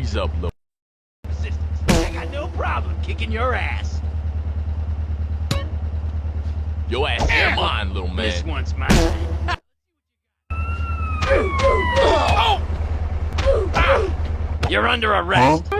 Ease up, little. I got no problem kicking your ass. Your ass is mine, little man. This one's mine. You're under arrest.